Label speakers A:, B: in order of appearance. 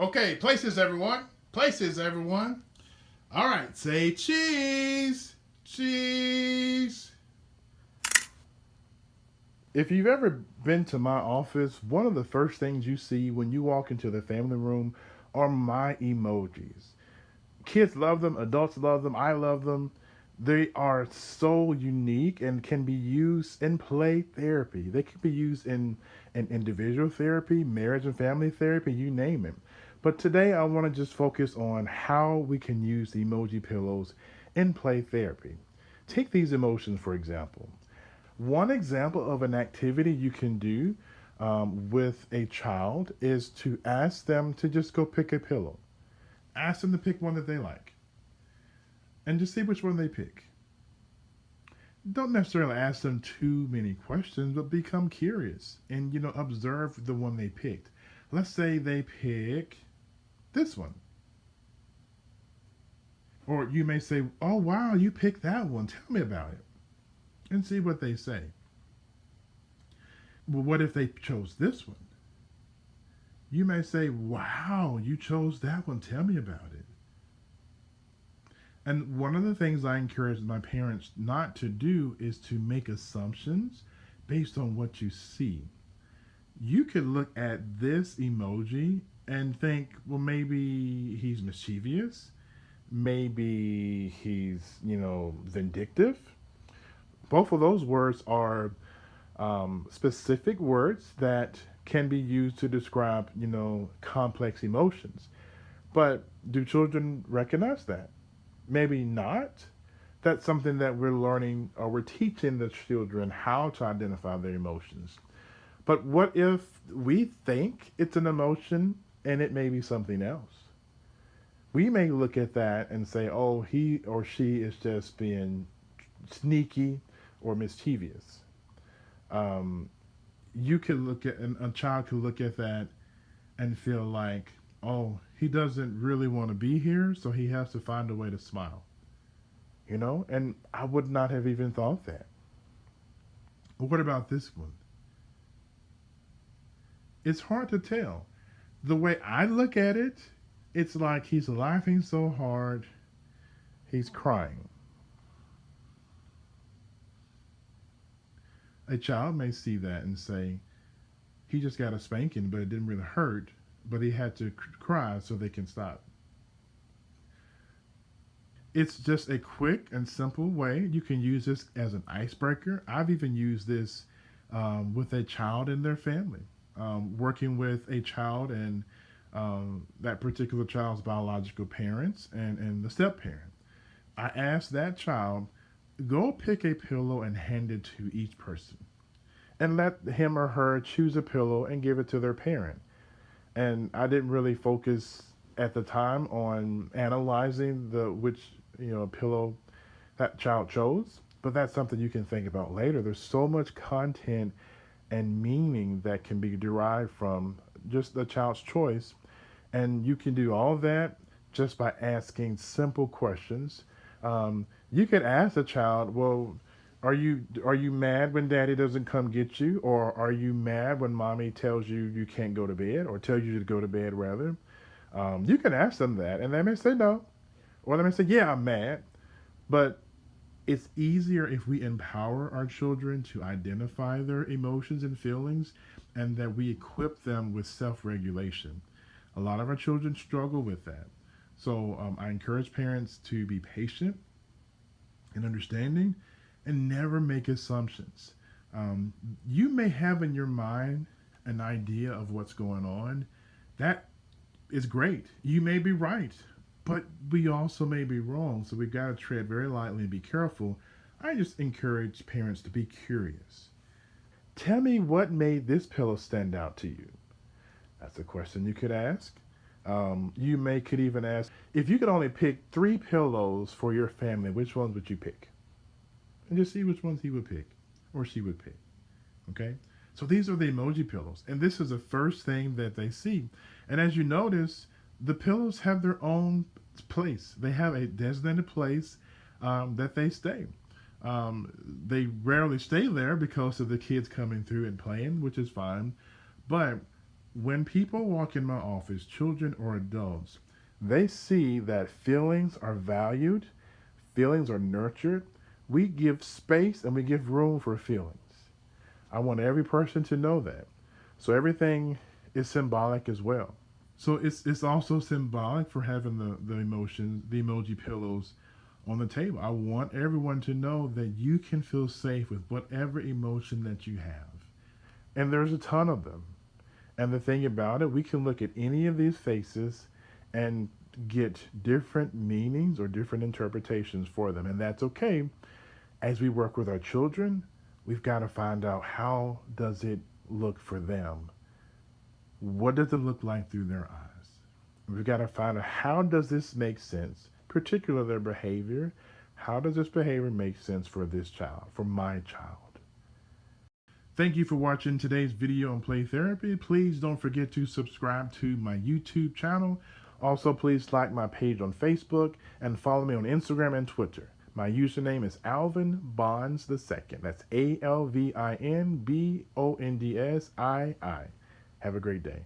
A: Okay, places, everyone. Places, everyone. All right, say cheese. Cheese. If you've ever been to my office, one of the first things you see when you walk into the family room are my emojis. Kids love them, adults love them, I love them. They are so unique and can be used in play therapy. They can be used in individual therapy, marriage and family therapy, you name it. But today I want to just focus on how we can use the emoji pillows in play therapy. Take these emotions, for example. One example of an activity you can do with a child is to ask them to just go pick a pillow. Ask them to pick one that they like and just see which one they pick. Don't necessarily ask them too many questions, but become curious and observe the one they picked. Let's say they pick this one. Or you may say, "Oh wow, you picked that one. Tell me about it." And see what they say. Well, what if they chose this one? You may say, "Wow, you chose that one. Tell me about it." And one of the things I encourage my parents not to do is to make assumptions based on what you see. You could look at this emoji and think, well, maybe he's mischievous. Maybe he's, vindictive. Both of those words are specific words that can be used to describe, complex emotions. But do children recognize that? Maybe not. That's something that we're learning or we're teaching the children how to identify their emotions. But what if we think it's an emotion and it may be something else? We may look at that and say, oh, he or she is just being sneaky or mischievous. Um, you could look at, and a child could look at that and feel like, oh, he doesn't really want to be here, so he has to find a way to smile. And I would not have even thought that. What about this one? It's hard to tell. The way I look at it, it's like he's laughing so hard, he's crying. A child may see that and say, he just got a spanking, but it didn't really hurt, but he had to cry so they can stop. It's just a quick and simple way. You can use this as an icebreaker. I've even used this with a child and their family, working with a child and that particular child's biological parents and the step parent. I asked that child, go pick a pillow and hand it to each person. And let him or her choose a pillow and give it to their parent. And I didn't really focus at the time on analyzing the which pillow that child chose, but that's something you can think about later. There's so much content and meaning that can be derived from just the child's choice, and you can do all that just by asking simple questions. You could ask a child, well, are you mad when daddy doesn't come get you, or are you mad when mommy tells you you can't go to bed, or tells you to go to bed rather? You can ask them that, and they may say no, or they may say, yeah, I'm mad. But it's easier if we empower our children to identify their emotions and feelings, and that we equip them with self-regulation. A lot of our children struggle with that. So I encourage parents to be patient and understanding and never make assumptions. You may have in your mind an idea of what's going on. That is great. You may be right, but we also may be wrong. So we've got to tread very lightly and be careful. I just encourage parents to be curious. Tell me what made this pillow stand out to you. That's a question you could ask. Could even ask, if you could only pick three pillows for your family, which ones would you pick? And just see which ones he would pick or she would pick. Okay? So these are the emoji pillows. And this is the first thing that they see. And as you notice, the pillows have their own place. They have a designated place that they stay. They rarely stay there because of the kids coming through and playing, which is fine. But When people walk in my office, children or adults, they see that feelings are valued, feelings are nurtured. We give space and we give room for feelings. I want every person to know that. So everything is symbolic as well. So it's also symbolic for having the emotions, the emoji pillows on the table. I want everyone to know that you can feel safe with whatever emotion that you have. And there's a ton of them. And the thing about it, we can look at any of these faces and get different meanings or different interpretations for them. And that's okay. As we work with our children, we've got to find out how does it look for them? What does it look like through their eyes? We've got to find out how does this make sense, particularly their behavior. How does this behavior make sense for this child, for my child? Thank you for watching today's video on play therapy. Please don't forget to subscribe to my YouTube channel. Also, please like my page on Facebook and follow me on Instagram and Twitter. My username is Alvin Bonds II. That's ALVINBONDSII. Have a great day.